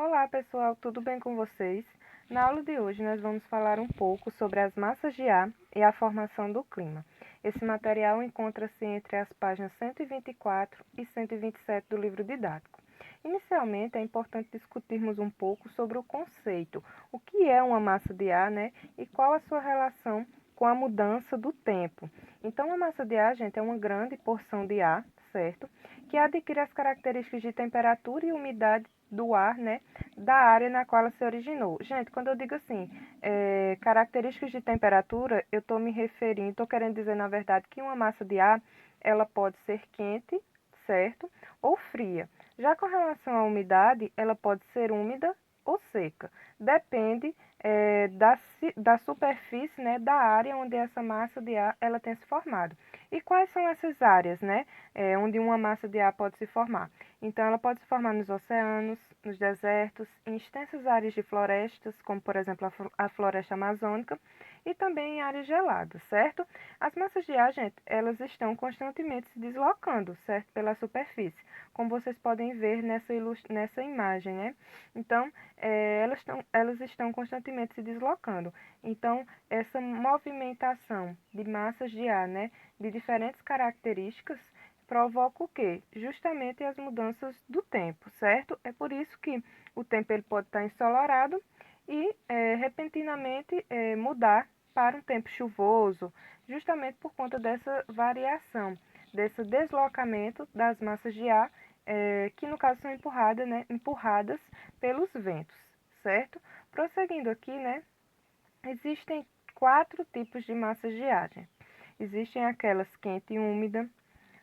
Olá pessoal, tudo bem com vocês? Na aula de hoje nós vamos falar um pouco sobre as massas de ar e a formação do clima. Esse material encontra-se entre as páginas 124 e 127 do livro didático. Inicialmente é importante discutirmos um pouco sobre o conceito, o que é uma massa de ar, e qual a sua relação com a mudança do tempo. Então a massa de ar, gente, é uma grande porção de ar, certo? Que adquire as características de temperatura e umidade do ar, da área na qual ela se originou. Gente, quando eu digo assim, características de temperatura, eu estou me referindo, estou querendo dizer, na verdade, que uma massa de ar, ela pode ser quente, certo? Ou fria. Já com relação à umidade, ela pode ser úmida ou seca. Depende da superfície, da área onde essa massa de ar ela tem se formado. E quais são essas áreas, onde uma massa de ar pode se formar? Então, ela pode se formar nos oceanos, nos desertos, em extensas áreas de florestas, como, por exemplo, a floresta amazônica, e também em áreas geladas, certo? As massas de ar, gente, elas estão constantemente se deslocando, certo? Pela superfície, como vocês podem ver nessa imagem, né? Então, elas estão constantemente se deslocando. Então, essa movimentação de massas de ar, de diferentes características, provoca o quê? Justamente as mudanças do tempo, certo? É por isso que o tempo ele pode estar ensolarado e repentinamente mudar para um tempo chuvoso, justamente por conta dessa variação, desse deslocamento das massas de ar, que no caso são empurradas pelos ventos, certo? Prosseguindo aqui, existem 4 tipos de massas de ar. Existem aquelas quente e úmida,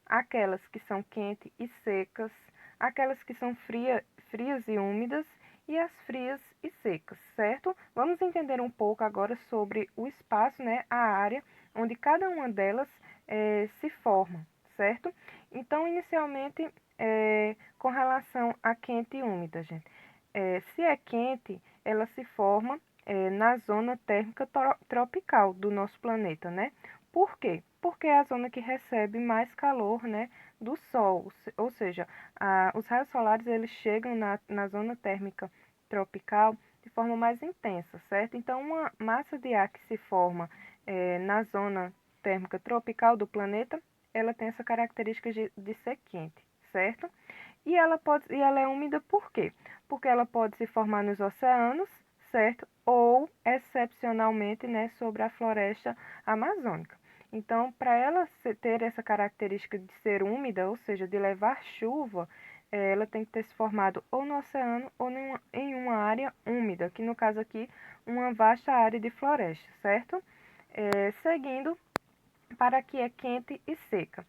aquelas que são quentes e secas, aquelas que são frias e úmidas e as frias e secas, certo? Vamos entender um pouco agora sobre o espaço, a área onde cada uma delas se forma, certo? Então, inicialmente, com relação a quente e úmida, gente. Se é quente, ela se forma na zona térmica tropical do nosso planeta, né? Por quê? Porque é a zona que recebe mais calor, do Sol, ou seja, os raios solares eles chegam na zona térmica tropical de forma mais intensa, certo? Então, uma massa de ar que se forma na zona térmica tropical do planeta, ela tem essa característica de ser quente, certo? E ela é úmida por quê? Porque ela pode se formar nos oceanos, certo? Ou, excepcionalmente, sobre a floresta amazônica. Então, para ela ter essa característica de ser úmida, ou seja, de levar chuva, ela tem que ter se formado ou no oceano ou em uma área úmida, que no caso aqui, uma vasta área de floresta, certo? Seguindo para a que é quente e seca.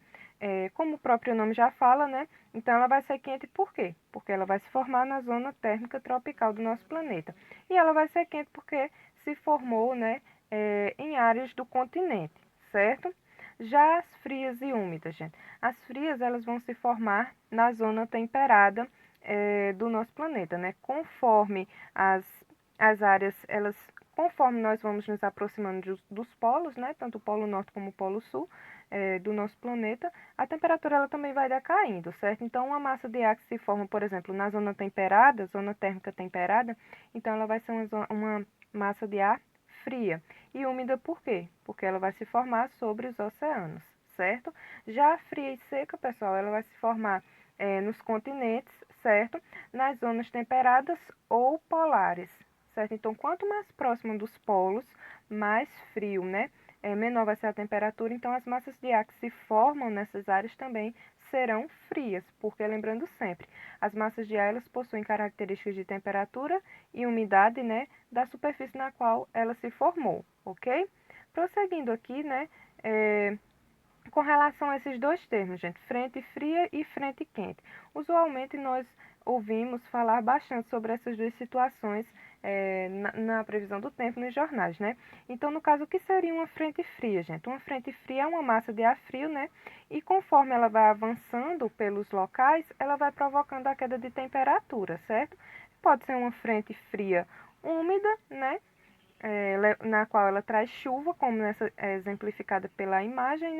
Como o próprio nome já fala, então ela vai ser quente por quê? Porque ela vai se formar na zona térmica tropical do nosso planeta. E ela vai ser quente porque se formou, em áreas do continente, certo? Já as frias e úmidas, gente. As frias, elas vão se formar na zona temperada do nosso planeta, Conforme as áreas, conforme nós vamos nos aproximando dos polos, tanto o polo norte como o polo sul do nosso planeta, a temperatura ela também vai decaindo, certo? Então, uma massa de ar que se forma, por exemplo, na zona temperada, zona térmica temperada, então ela vai ser uma massa de ar fria e úmida por quê? Porque ela vai se formar sobre os oceanos, certo? Já a fria e seca, pessoal, ela vai se formar nos continentes, certo? Nas zonas temperadas ou polares, certo? Então, quanto mais próximo dos polos, mais frio, menor vai ser a temperatura, então as massas de ar que se formam nessas áreas também serão frias, porque lembrando sempre, as massas de ar elas possuem características de temperatura e umidade, da superfície na qual ela se formou, ok? Prosseguindo aqui, com relação a esses dois termos, gente, frente fria e frente quente. Usualmente nós ouvimos falar bastante sobre essas duas situações na previsão do tempo nos jornais, Então, no caso, o que seria uma frente fria, gente? Uma frente fria é uma massa de ar frio, E conforme ela vai avançando pelos locais, ela vai provocando a queda de temperatura, certo? Pode ser uma frente fria úmida, na qual ela traz chuva, como nessa exemplificada pela imagem,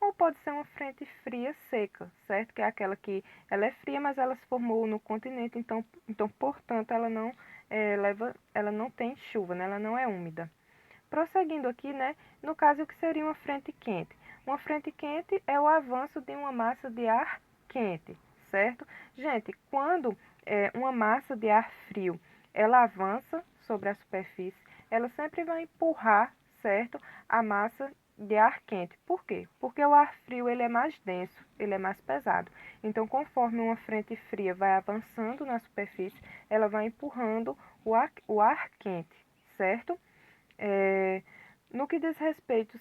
ou pode ser uma frente fria seca, certo? Que é aquela que ela é fria, mas ela se formou no continente, então portanto, ela não tem chuva, né? Ela não é úmida. Prosseguindo aqui, né? No caso, o que seria uma frente quente? Uma frente quente é o avanço de uma massa de ar quente, certo? Gente, quando uma massa de ar frio, ela avança sobre a superfície, ela sempre vai empurrar, certo? A massa de ar quente. Por quê? Porque o ar frio ele é mais denso, ele é mais pesado. Então, conforme uma frente fria vai avançando na superfície, ela vai empurrando o ar quente, certo? É, no que diz respeito,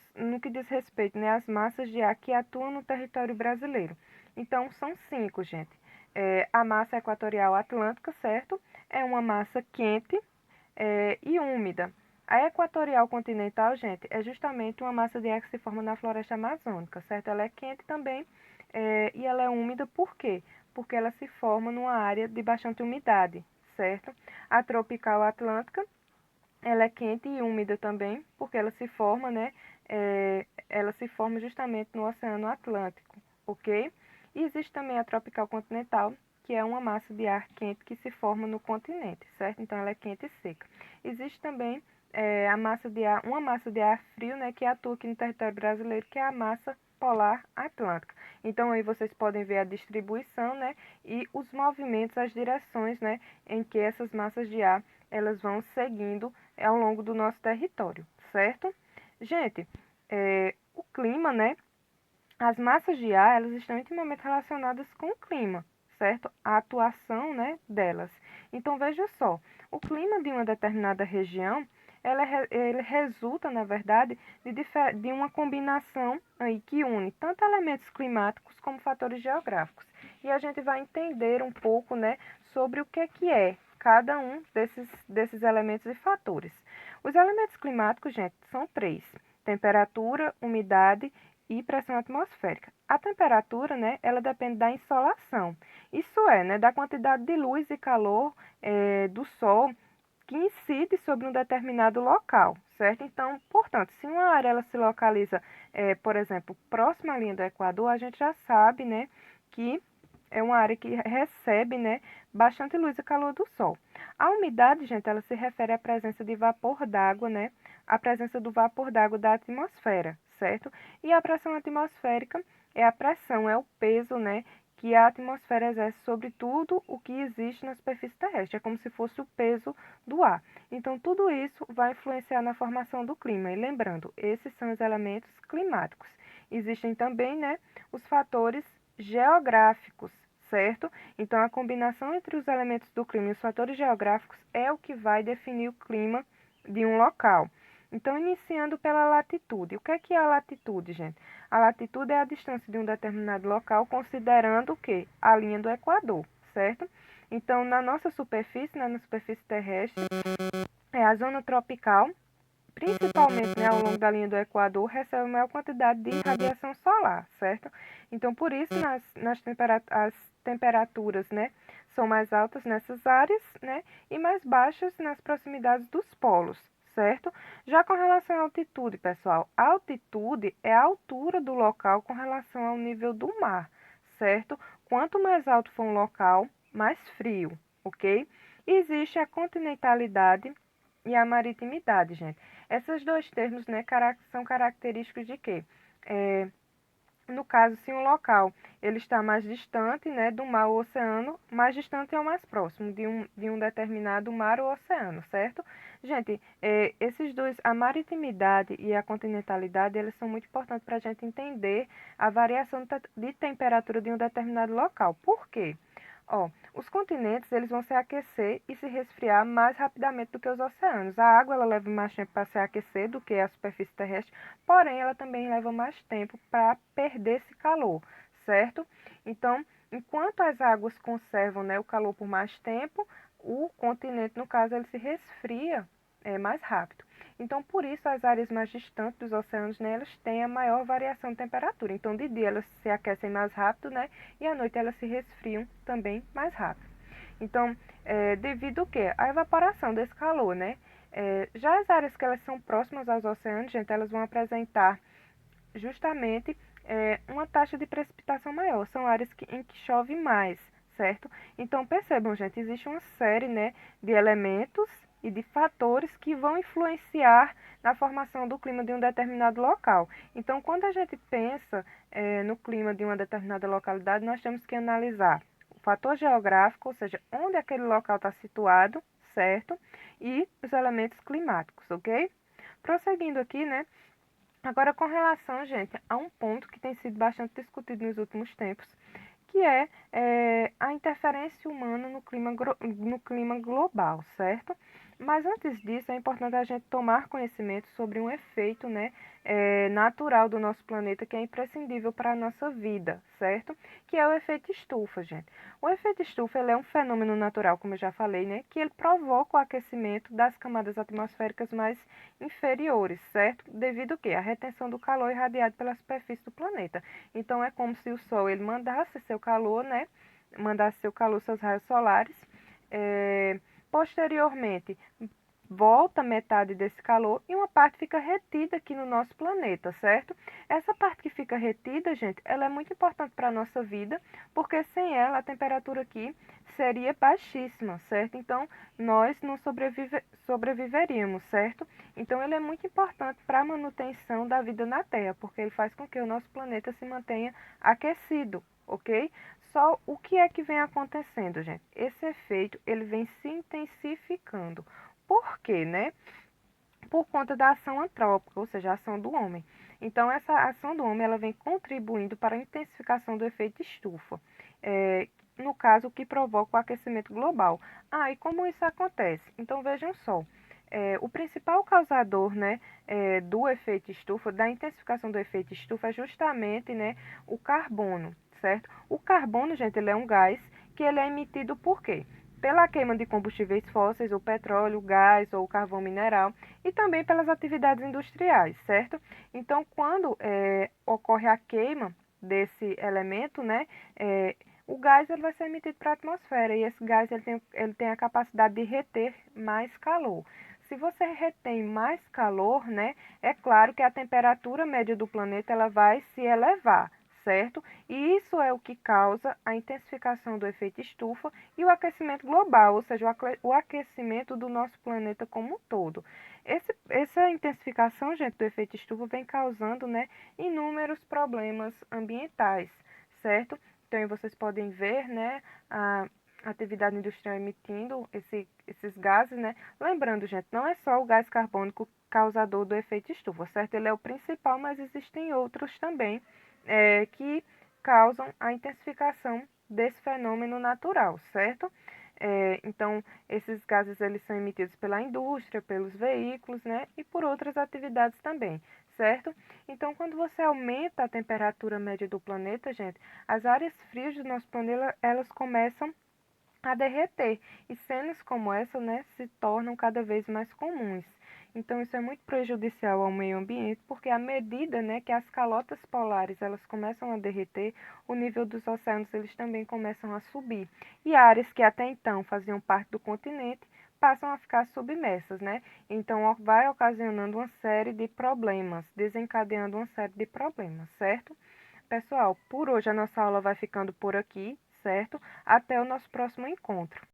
né, às massas de ar que atuam no território brasileiro. Então, são cinco, gente. A massa equatorial atlântica, certo? É uma massa quente e úmida. A equatorial continental, gente, é justamente uma massa de ar que se forma na floresta amazônica, certo? Ela é quente também e ela é úmida por quê? Porque ela se forma numa área de bastante umidade, certo? A tropical atlântica ela é quente e úmida também, porque ela se forma, né? Ela se forma justamente no Oceano Atlântico, ok? E existe também a tropical continental, que é uma massa de ar quente que se forma no continente, certo? Então ela é quente e seca. Existe também uma massa de ar frio, né, que atua aqui no território brasileiro, que é a massa polar atlântica. Então aí vocês podem ver a distribuição, né, e os movimentos, as direções, né, em que essas massas de ar elas vão seguindo ao longo do nosso território, certo? Gente, o clima, né? As massas de ar, elas estão intimamente relacionadas com o clima, certo? A atuação, né, delas. Então, veja só, o clima de uma determinada região, ele resulta, na verdade, de uma combinação aí que une tanto elementos climáticos como fatores geográficos. E a gente vai entender um pouco, né, sobre o que é cada um desses elementos e fatores. Os elementos climáticos, gente, são três: temperatura, umidade e pressão atmosférica. A temperatura, né, ela depende da insolação. Isso é, né, da quantidade de luz e calor do Sol que incide sobre um determinado local, certo? Então, portanto, se uma área ela se localiza, por exemplo, próxima à linha do Equador, a gente já sabe, né, que é uma área que recebe, né, bastante luz e calor do Sol. A umidade, gente, ela se refere à presença de vapor d'água, né, a presença do vapor d'água da atmosfera, certo? E a pressão atmosférica é a pressão, é o peso, né, que a atmosfera exerce sobre tudo o que existe na superfície terrestre. É como se fosse o peso do ar. Então, tudo isso vai influenciar na formação do clima. E lembrando, esses são os elementos climáticos. Existem também, né, os fatores geográficos, certo? Então, a combinação entre os elementos do clima e os fatores geográficos é o que vai definir o clima de um local. Então, iniciando pela latitude. O que é a latitude, gente? A latitude é a distância de um determinado local, considerando o quê? A linha do Equador, certo? Então, na nossa superfície, né, na superfície terrestre, é a zona tropical, principalmente, né, ao longo da linha do Equador, recebe a maior quantidade de radiação solar, certo? Então, por isso, as temperaturas, né, são mais altas nessas áreas, né, e mais baixas nas proximidades dos polos, certo? Já com relação à altitude, pessoal, a altitude é a altura do local com relação ao nível do mar, certo? Quanto mais alto for um local, mais frio, ok? E existe a continentalidade e a maritimidade, gente. Esses dois termos, né, são característicos de quê? No caso, se um local ele está mais distante, né, do mar ou oceano, mais distante é o mais próximo de um determinado mar ou oceano, certo? Gente, esses dois, a maritimidade e a continentalidade, eles são muito importantes para a gente entender a variação de temperatura de um determinado local. Por quê? Ó, os continentes eles vão se aquecer e se resfriar mais rapidamente do que os oceanos. A água ela leva mais tempo para se aquecer do que a superfície terrestre, porém ela também leva mais tempo para perder esse calor, certo? Então, enquanto as águas conservam, né, o calor por mais tempo, o continente, no caso, ele se resfria mais rápido. Então, por isso, as áreas mais distantes dos oceanos, né, elas têm a maior variação de temperatura. Então, de dia elas se aquecem mais rápido, né, e à noite elas se resfriam também mais rápido. Então, devido ao quê? À evaporação desse calor, né? Já as áreas que elas são próximas aos oceanos, gente, elas vão apresentar justamente uma taxa de precipitação maior, são áreas em que chove mais, certo? Então percebam, gente, existe uma série, né, de elementos e de fatores que vão influenciar na formação do clima de um determinado local. Então, quando a gente pensa no clima de uma determinada localidade, nós temos que analisar o fator geográfico, ou seja, onde aquele local está situado, certo? E os elementos climáticos, ok? Prosseguindo aqui, né? Agora, com relação, gente, a um ponto que tem sido bastante discutido nos últimos tempos, que é a interferência humana no clima global, certo? Mas antes disso, é importante a gente tomar conhecimento sobre um efeito, né, natural do nosso planeta que é imprescindível para a nossa vida, certo? Que é o efeito estufa, gente. O efeito estufa ele é um fenômeno natural, como eu já falei, né, que ele provoca o aquecimento das camadas atmosféricas mais inferiores, certo? Devido ao quê? À retenção do calor irradiado pela superfície do planeta. Então é como se o Sol ele mandasse seu calor, né? Mandasse seu calor, seus raios solares. Posteriormente, volta metade desse calor e uma parte fica retida aqui no nosso planeta, certo? Essa parte que fica retida, gente, ela é muito importante para a nossa vida, porque sem ela a temperatura aqui seria baixíssima, certo? Então, nós não sobreviveríamos, certo? Então, ele é muito importante para a manutenção da vida na Terra, porque ele faz com que o nosso planeta se mantenha aquecido, ok? Só o que é que vem acontecendo, gente? Esse efeito, ele vem se intensificando. Por quê, né? Por conta da ação antrópica, ou seja, a ação do homem. Então, essa ação do homem ela vem contribuindo para a intensificação do efeito estufa, no caso, o que provoca o aquecimento global. E como isso acontece? Então, vejam só. O principal causador, né, do efeito estufa, da intensificação do efeito estufa, é justamente, né, o carbono, certo? O carbono, gente, ele é um gás que ele é emitido por quê? Pela queima de combustíveis fósseis, o petróleo, o gás ou o carvão mineral, e também pelas atividades industriais, certo? Então, quando ocorre a queima desse elemento, né, o gás ele vai ser emitido para a atmosfera e esse gás ele tem a capacidade de reter mais calor. Se você retém mais calor, né, é claro que a temperatura média do planeta ela vai se elevar, certo? E isso é o que causa a intensificação do efeito estufa e o aquecimento global, ou seja, o aquecimento do nosso planeta como um todo. Essa intensificação, gente, do efeito estufa vem causando, né, inúmeros problemas ambientais, certo? Então, vocês podem ver, né, a atividade industrial emitindo esses gases, né? Lembrando, gente, não é só o gás carbônico causador do efeito estufa, certo? Ele é o principal, mas existem outros também que causam a intensificação desse fenômeno natural, certo? Então, esses gases eles são emitidos pela indústria, pelos veículos, né? E por outras atividades também, certo? Então, quando você aumenta a temperatura média do planeta, gente, as áreas frias do nosso planeta, elas começam a derreter. E cenas como essa, né, se tornam cada vez mais comuns. Então, isso é muito prejudicial ao meio ambiente, porque à medida, né, que as calotas polares elas começam a derreter, o nível dos oceanos eles também começam a subir. E áreas que até então faziam parte do continente passam a ficar submersas, né? Então, vai ocasionando uma série de problemas, desencadeando uma série de problemas, certo? Pessoal, por hoje a nossa aula vai ficando por aqui, certo? Até o nosso próximo encontro.